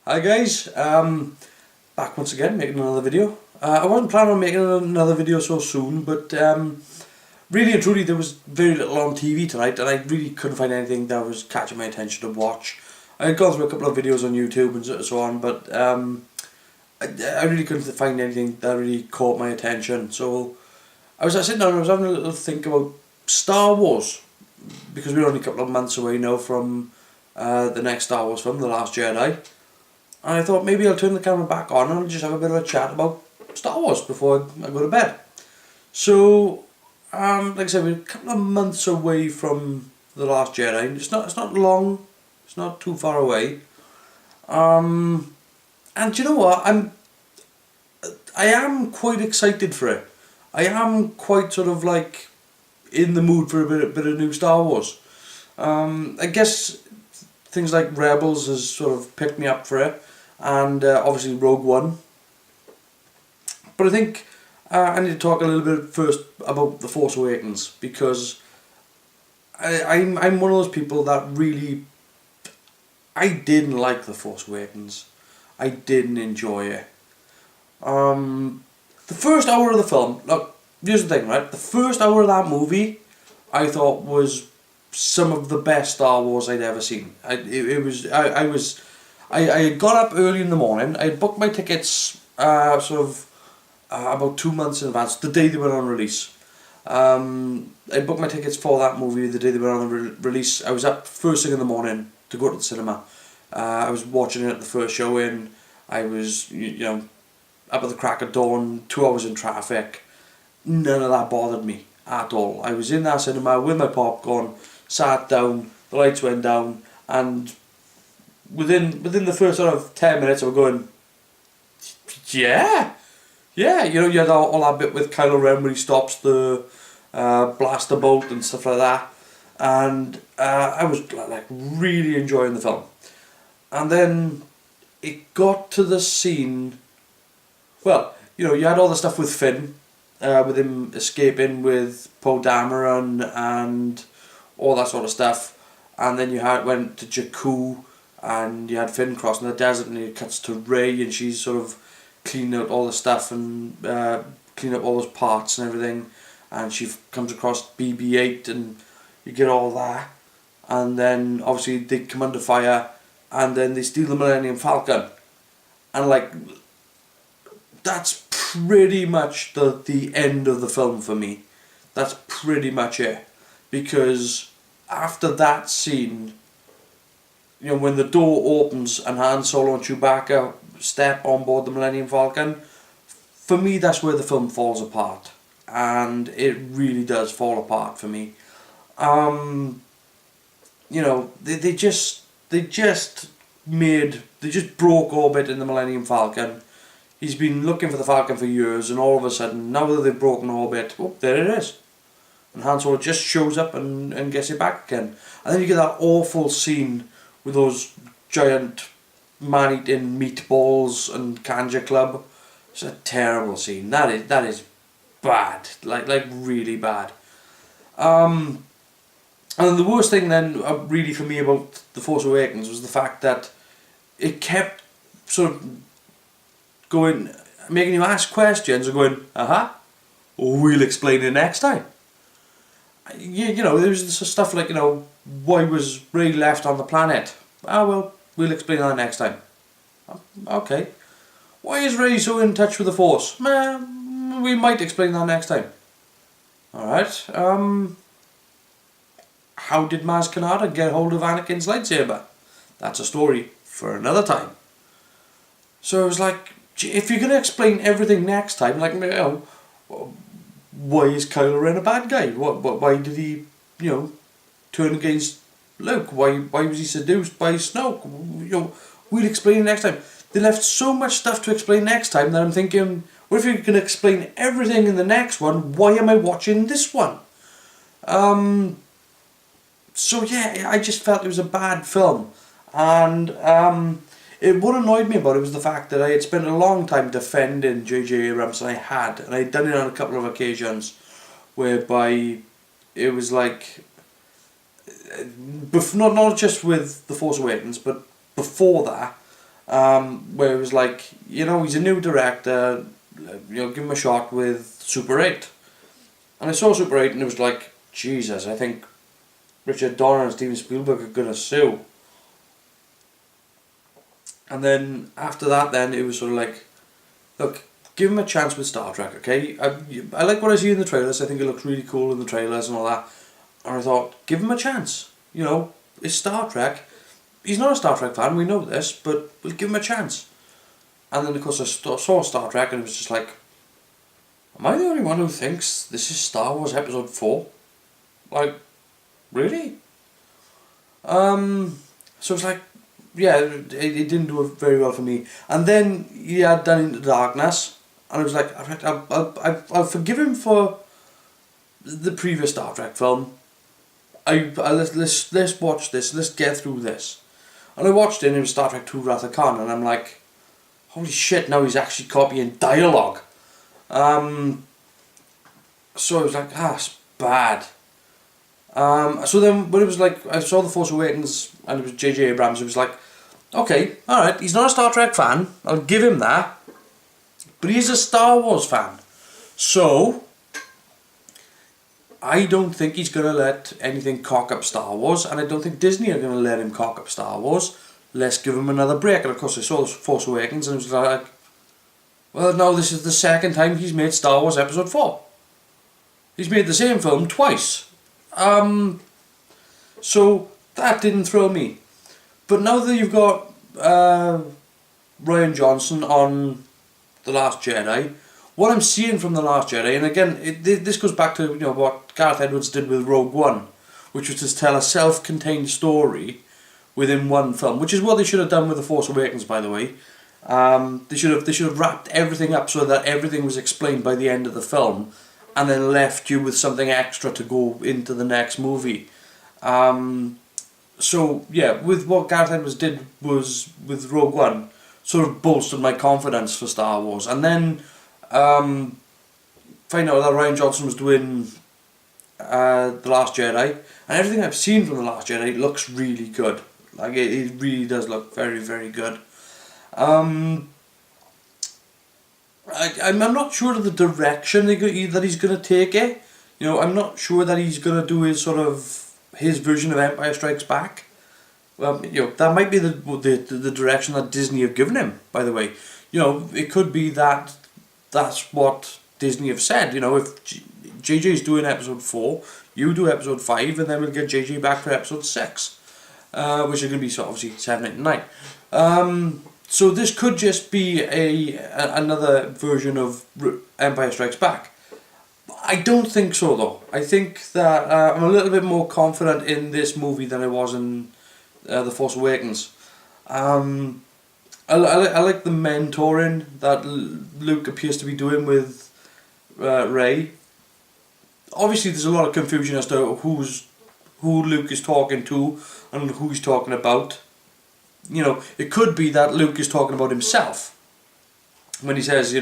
Hi guys, back once again making another video. I wasn't planning on making another video so soon, but really and truly there was very little on TV tonight and I really couldn't find anything that was catching my attention to watch. I had gone through a couple of videos on YouTube and so on, but I really couldn't find anything that really caught my attention. So I was sitting down and I was having a little think about Star Wars, because we're only a couple of months away now from the next Star Wars film, The Last Jedi. And I thought maybe I'll turn the camera back on and just have a bit of a chat about Star Wars before I go to bed. So, like I said, we're a couple of months away from The Last Jedi. It's not long, it's not too far away. And you know what? I am quite excited for it. I am quite sort of like in the mood for a bit of new Star Wars. I guess things like Rebels has sort of picked me up for it, and obviously Rogue One. But I think I need to talk a little bit first about The Force Awakens, because I'm one of those people that really, I didn't like The Force Awakens. I didn't enjoy it. The first hour of the film, look, here's the thing, right? The first hour of that movie, I thought was some of the best Star Wars I'd ever seen. I had got up early in the morning. I had booked my tickets about 2 months in advance, the day they were on release. I booked my tickets for that movie the day they were on release. I was up first thing in the morning to go to the cinema. I was watching it at the first showing. I was, up at the crack of dawn, 2 hours in traffic. None of that bothered me at all. I was in that cinema with my popcorn, sat down, the lights went down, and within the first sort of 10 minutes I was going, yeah, you had all that bit with Kylo Ren where he stops the blaster bolt and stuff like that, and I was like really enjoying the film. And then it got to the scene, well, you had all the stuff with Finn, with him escaping with Poe Dameron and all that sort of stuff, and then went to Jakku, and you had Finn crossing the desert, and it cuts to Rey, and she's sort of cleaning out all the stuff and cleaning up all those parts and everything, and she comes across BB-8, and you get all that, and then obviously they come under fire, and then they steal the Millennium Falcon, and like, that's pretty much the end of the film for me. That's pretty much it. Because after that scene, when the door opens and Han Solo and Chewbacca step on board the Millennium Falcon, for me that's where the film falls apart. And it really does fall apart for me. They just broke orbit in the Millennium Falcon. He's been looking for the Falcon for years, and all of a sudden, now that they've broken orbit, oh, there it is. And Han Solo just shows up and gets it back again. And then you get that awful scene with those giant man-eating meatballs and Kanja Club. It's a terrible scene. That is bad, like really bad. And the worst thing then, really for me about The Force Awakens was the fact that it kept sort of going, making you ask questions and going, we'll explain it next time. There was this stuff like, why was Rey left on the planet? Well, we'll explain that next time. Okay. Why is Rey so in touch with the Force? We might explain that next time. Alright. How did Maz Kanata get hold of Anakin's lightsaber? That's a story for another time. So it was like, if you're going to explain everything next time, like, why is Kylo Ren a bad guy? Why did he, turn against Luke? Why was he seduced by Snoke? We'll explain it next time. They left so much stuff to explain next time that I'm thinking, what if you're going to explain everything in the next one? Why am I watching this one? So yeah, I just felt it was a bad film, and what annoyed me about it was the fact that I had spent a long time defending J.J. Abrams, and I had done it on a couple of occasions, whereby it was like, not just with The Force Awakens, but before that, where it was like, he's a new director, give him a shot with Super 8. And I saw Super 8 and it was like, Jesus, I think Richard Donner and Steven Spielberg are going to sue. And then after that, then it was sort of like, look, give him a chance with Star Trek, okay? I like what I see in the trailers. I think it looks really cool in the trailers and all that. And I thought, give him a chance. It's Star Trek. He's not a Star Trek fan, we know this, but we'll give him a chance. And then, of course, I saw Star Trek and it was just like, am I the only one who thinks this is Star Wars Episode 4? Like, really? So it's like, yeah, it didn't do very well for me. And then he had Down Into Darkness, and I was like, I'll forgive him for the previous Star Trek film. Let's watch this. Let's get through this. And I watched it, and it was Star Trek 2: Wrath of Khan, and I'm like, holy shit! Now he's actually copying dialogue. So I was like, it's bad. So then when it was like, I saw The Force Awakens and it was J.J. Abrams, it was like, okay, alright, he's not a Star Trek fan, I'll give him that, but he's a Star Wars fan. So, I don't think he's going to let anything cock up Star Wars, and I don't think Disney are going to let him cock up Star Wars. Let's give him another break. And of course I saw The Force Awakens and it was like, well, no, this is the second time he's made Star Wars Episode 4. He's made the same film twice. So that didn't thrill me. But now that you've got Rian Johnson on The Last Jedi, what I'm seeing from The Last Jedi, and again, this goes back to what Gareth Edwards did with Rogue One, which was to tell a self-contained story within one film, which is what they should have done with The Force Awakens, by the way. They should have wrapped everything up so that everything was explained by the end of the film, and then left you with something extra to go into the next movie. So yeah, with what Gareth Edwards did was with Rogue One, sort of bolstered my confidence for Star Wars. And then find out that Rian Johnson was doing The Last Jedi, and everything I've seen from The Last Jedi looks really good. Like it really does look very, very good. I'm not sure of the direction that he's going to take it. I'm not sure that he's going to do his version of Empire Strikes Back. Well, that might be the direction that Disney have given him, by the way. It could be that that's what Disney have said. If JJ's doing Episode 4, you do Episode 5, and then we'll get JJ back for Episode 6. Which are going to be obviously 7, 8 and 9. So this could just be another version of Empire Strikes Back. I don't think so though. I think that I'm a little bit more confident in this movie than I was in The Force Awakens. I like the mentoring that Luke appears to be doing with Rey. Obviously there's a lot of confusion as to who Luke is talking to and who he's talking about. It could be that Luke is talking about himself when he says,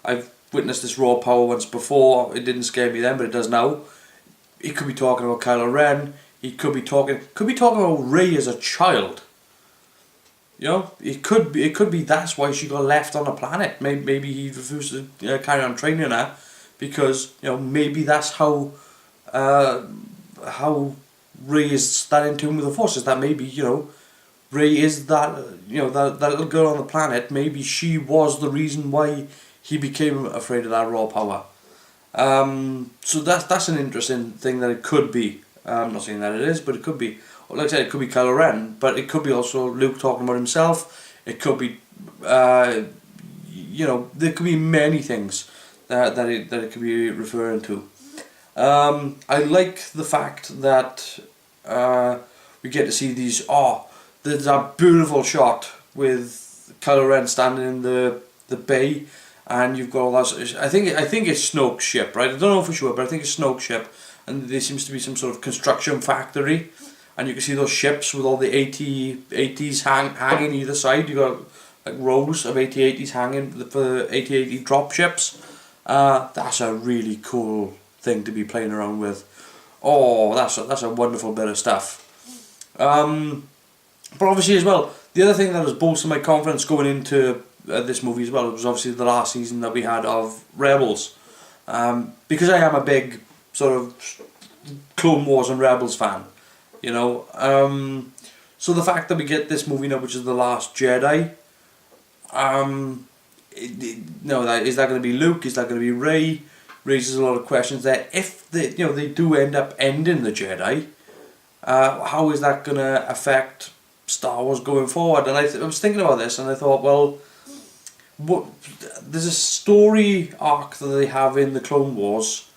I've witnessed this raw power once before, it didn't scare me then, but it does now. He could be talking about Kylo Ren. He could be talking about Rey as a child. It could be that's why she got left on the planet. Maybe he refused to carry on training her because maybe that's how Rey is that in tune with the Force. Is that maybe Rey is that that little girl on the planet. Maybe she was the reason why he became afraid of that raw power. So that's an interesting thing that it could be. I'm not saying that it is, but it could be. Like I said, it could be Kylo Ren, but it could be also Luke talking about himself. It could be, there could be many things that it could be referring to. I like the fact that we get to see these. There's a beautiful shot with Kylo Ren standing in the bay, and you've got all that. I think it's Snoke's ship, right? I don't know for sure, but I think it's Snoke's ship, and there seems to be some sort of construction factory, and you can see those ships with all the AT-ATs hanging either side. You got like rows of AT-ATs hanging for AT-AT drop ships. That's a really cool thing to be playing around with. That's a wonderful bit of stuff. But obviously as well, The other thing that has boosted my confidence going into this movie as well was obviously the last season that we had of Rebels. Because I am a big sort of Clone Wars and Rebels fan, you know. So the fact that we get this movie now, which is The Last Jedi, is that going to be Luke? Is that going to be Rey? Raises a lot of questions there. If they do end up ending the Jedi, how is that going to affect Star Wars going forward? And I was thinking about this, and I thought, well, there's a story arc that they have in the Clone Wars,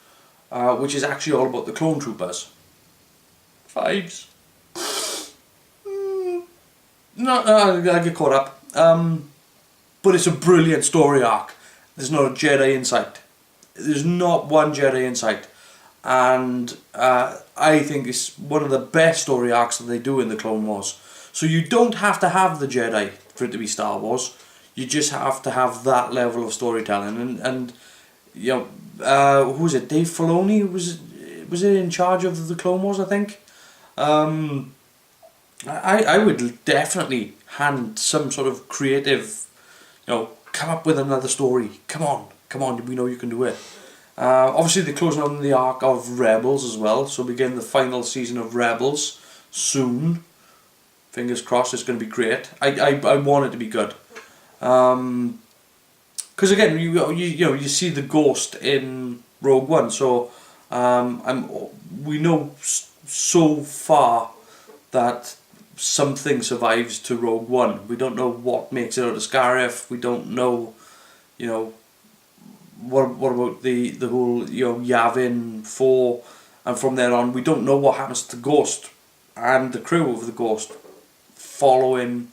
which is actually all about the clone troopers. Vibes. No, I get caught up. But it's a brilliant story arc. There's not a Jedi in sight. There's not one Jedi in sight. And I think it's one of the best story arcs that they do in the Clone Wars. So you don't have to have the Jedi for it to be Star Wars. You just have to have that level of storytelling. And you know, who was it? Dave Filoni was it in charge of the Clone Wars, I think. I would definitely hand some sort of creative, come up with another story. Come on, we know you can do it. Obviously they're closing on the arc of Rebels as well, so we begin the final season of Rebels soon. Fingers crossed, it's going to be great. I want it to be good. Because again, you see the ghost in Rogue One, so we know so far that something survives to Rogue One. We don't know what makes it out of Scarif. We don't know, what about the whole Yavin 4, and from there on we don't know what happens to Ghost and the crew of the Ghost following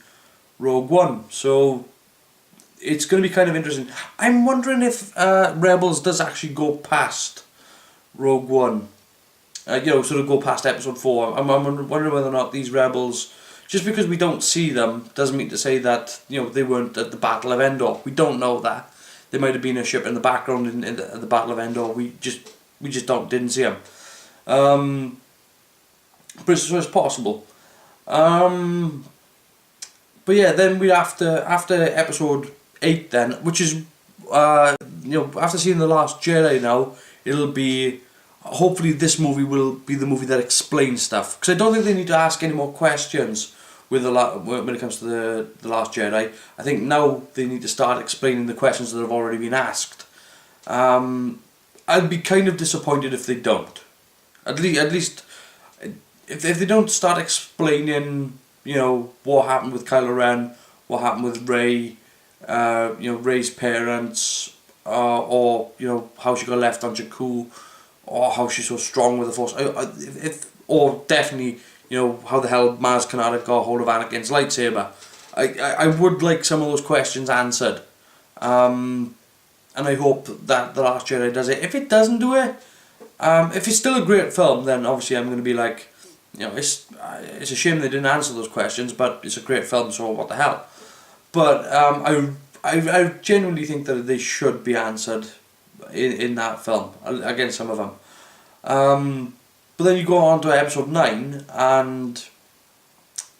Rogue One. So it's going to be kind of interesting. I'm wondering if Rebels does actually go past Rogue One. Sort of go past episode 4. I'm wondering whether or not these Rebels, just because we don't see them, doesn't mean to say that they weren't at the Battle of Endor. We don't know that. There might have been a ship in the background in the Battle of Endor. We just didn't see them. But it's possible. But yeah, then we after episode 8 then, which is after seeing The Last Jedi now, it'll be, hopefully this movie will be the movie that explains stuff, because I don't think they need to ask any more questions when it comes to the Last Jedi. I think now they need to start explaining the questions that have already been asked. I'd be kind of disappointed if they don't. At least if they don't start explaining what happened with Kylo Ren, what happened with Rey, Rey's parents, or how she got left on Jakku, or how she's so strong with the Force, or definitely how the hell Maz Kanata got hold of Anakin's lightsaber. I would like some of those questions answered, and I hope that The Last Jedi does it. If it doesn't do it, if it's still a great film, then obviously I'm going to be like, it's a shame they didn't answer those questions, but it's a great film, so what the hell. But I genuinely think that they should be answered in that film, again some of them. But then you go on to episode 9, and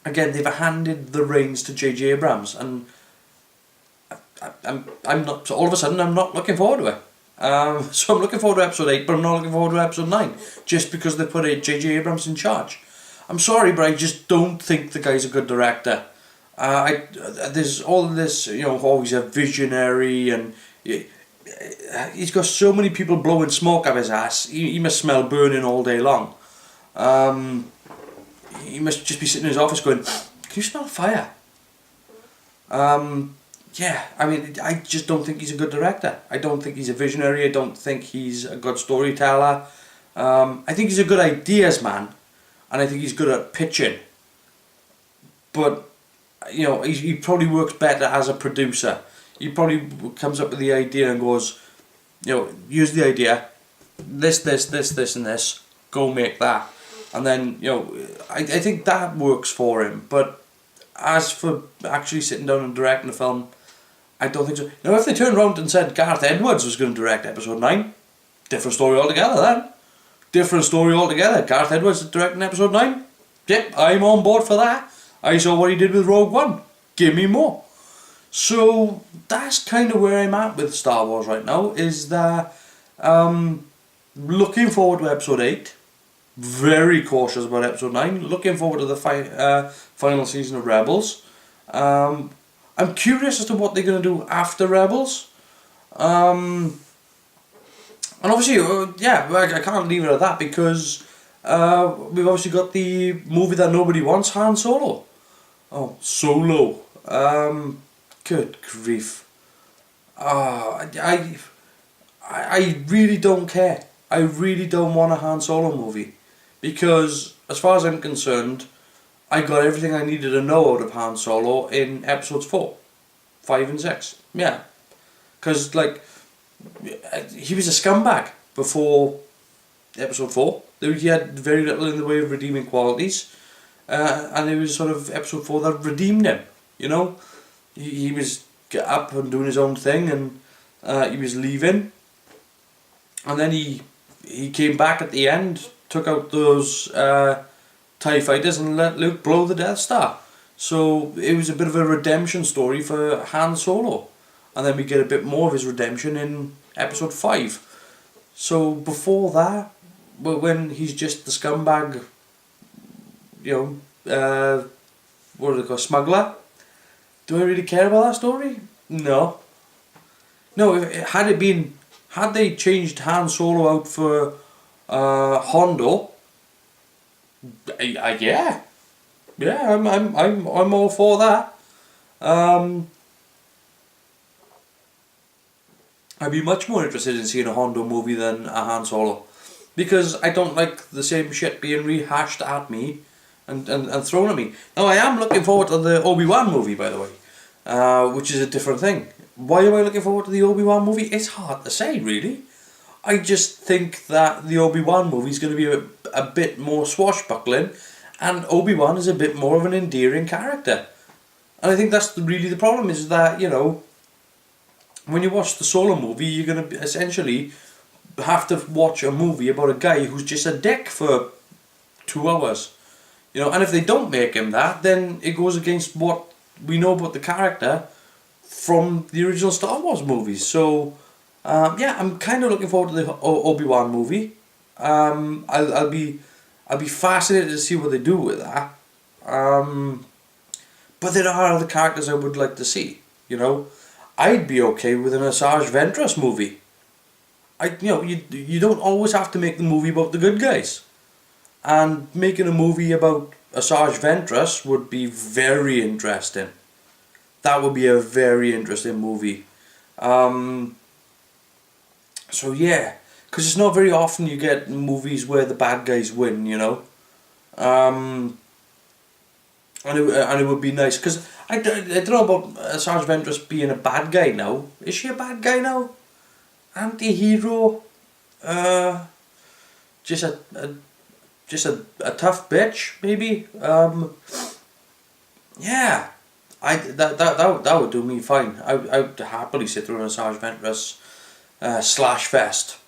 again they've handed the reins to J.J. Abrams, and I'm not, all of a sudden I'm not looking forward to it. So I'm looking forward to episode 8, but I'm not looking forward to episode 9, just because they put J.J. Abrams in charge. I'm sorry, but I just don't think the guy's a good director. There's all this, he's a visionary, and he's got so many people blowing smoke up his ass. He must smell burning all day long. He must just be sitting in his office going, "Can you smell fire?" Yeah, I mean, I just don't think he's a good director. I don't think he's a visionary. I don't think he's a good storyteller. I think he's a good ideas man, and I think he's good at pitching. But he probably works better as a producer. He probably comes up with the idea and goes, use the idea, this, and this, go make that. And then, I think that works for him. But as for actually sitting down and directing the film, I don't think so. Now, if they turned around and said Gareth Edwards was going to direct episode 9, different story altogether then. Different story altogether. Gareth Edwards directing episode 9? Yep, I'm on board for that. I saw what he did with Rogue One. give me more. So that's kind of where I'm at with Star Wars right now, is that looking forward to episode 8, very cautious about episode 9, looking forward to the final season of Rebels. I'm curious as to what they're going to do after Rebels. And obviously, yeah, I can't leave it at that, because we've obviously got the movie that nobody wants, Han Solo. Oh, Solo. Good grief. I really don't care. I really don't want a Han Solo movie. Because, as far as I'm concerned, I got everything I needed to know out of Han Solo in episodes 4, 5 and 6. Yeah. Because, like, he was a scumbag before episode 4. He had very little in the way of redeeming qualities. And it was sort of episode 4 that redeemed him, you know? He was get up and doing his own thing, and he was leaving. And then he came back at the end, took out those TIE fighters and let Luke blow the Death Star. So it was a bit of a redemption story for Han Solo. And then we get a bit more of his redemption in episode 5. So before that, when he's just the scumbag, you know, what do they call, smuggler? Do I really care about that story? No. No, had they changed Han Solo out for Hondo, yeah, I'm all for that. I'd be much more interested in seeing a Hondo movie than a Han Solo, because I don't like the same shit being rehashed at me and thrown at me. Now, I am looking forward to the Obi-Wan movie, by the way, which is a different thing. Why am I looking forward to the Obi-Wan movie? It's hard to say, really. I just think that the Obi-Wan movie is going to be a bit more swashbuckling, and Obi-Wan is a bit more of an endearing character. And I think that's really the problem, is that, you know, when you watch the Solo movie, you're going to essentially have to watch a movie about a guy who's just a dick for 2 hours. You know, and if they don't make him that, then it goes against what we know about the character from the original Star Wars movies. So, yeah, I'm kind of looking forward to the Obi-Wan movie. I'll be fascinated to see what they do with that. But there are other characters I would like to see. You know, I'd be okay with an Asajj Ventress movie. You don't always have to make the movie about the good guys. And making a movie about Asajj Ventress would be very interesting. That would be a very interesting movie. So yeah, because it's not very often you get movies where the bad guys win, you know. And it would be nice, because I don't know about Asajj Ventress being a bad guy now. Is she a bad guy now? Anti-hero? Just a tough bitch, maybe. Yeah, that would do me fine. I would happily sit through an Asajj Ventress slash fest.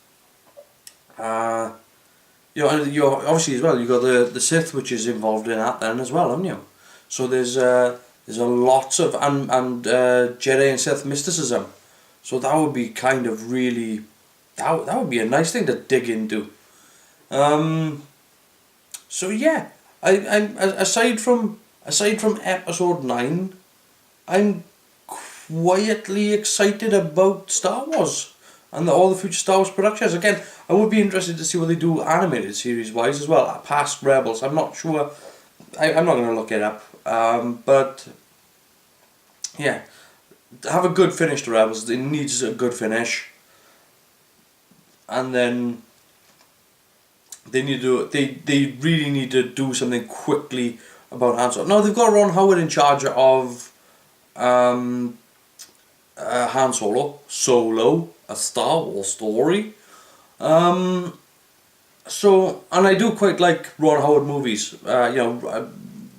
You know, and you're obviously as well. You got the Sith, which is involved in that then as well, haven't you? So there's a lots of and Jedi and Sith mysticism. So that would be kind of really that would be a nice thing to dig into. So yeah, I'm aside from episode 9, I'm quietly excited about Star Wars and all the future Star Wars productions. Again, I would be interested to see what they do animated series wise as well, past Rebels. I'm not sure. I'm not going to look it up. But yeah, have a good finish to Rebels. It needs a good finish, and then they really need to do something quickly about Han Solo. Now they've got Ron Howard in charge of Han Solo, a Star Wars story. So, and I do quite like Ron Howard movies.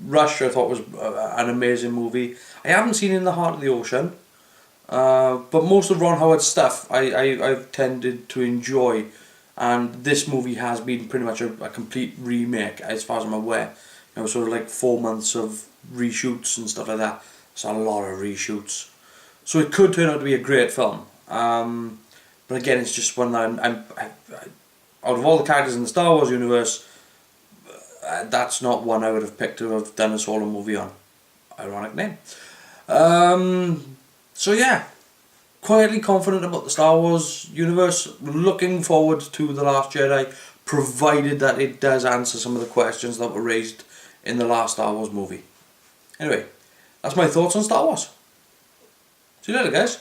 Rush I thought was an amazing movie. I haven't seen In the Heart of the Ocean, but most of Ron Howard's stuff I've tended to enjoy, and this movie has been pretty much a complete remake as far as I'm aware. You know, sort of like 4 months of reshoots and stuff like that. It's a lot of reshoots. So it could turn out to be a great film. But again, it's just one that out of all the characters in the Star Wars universe, that's not one I would have picked to have done a solo movie on. Ironic name. So yeah, quietly confident about the Star Wars universe. Looking forward to The Last Jedi, provided that it does answer some of the questions that were raised in the last Star Wars movie. Anyway, that's my thoughts on Star Wars. See you later, guys.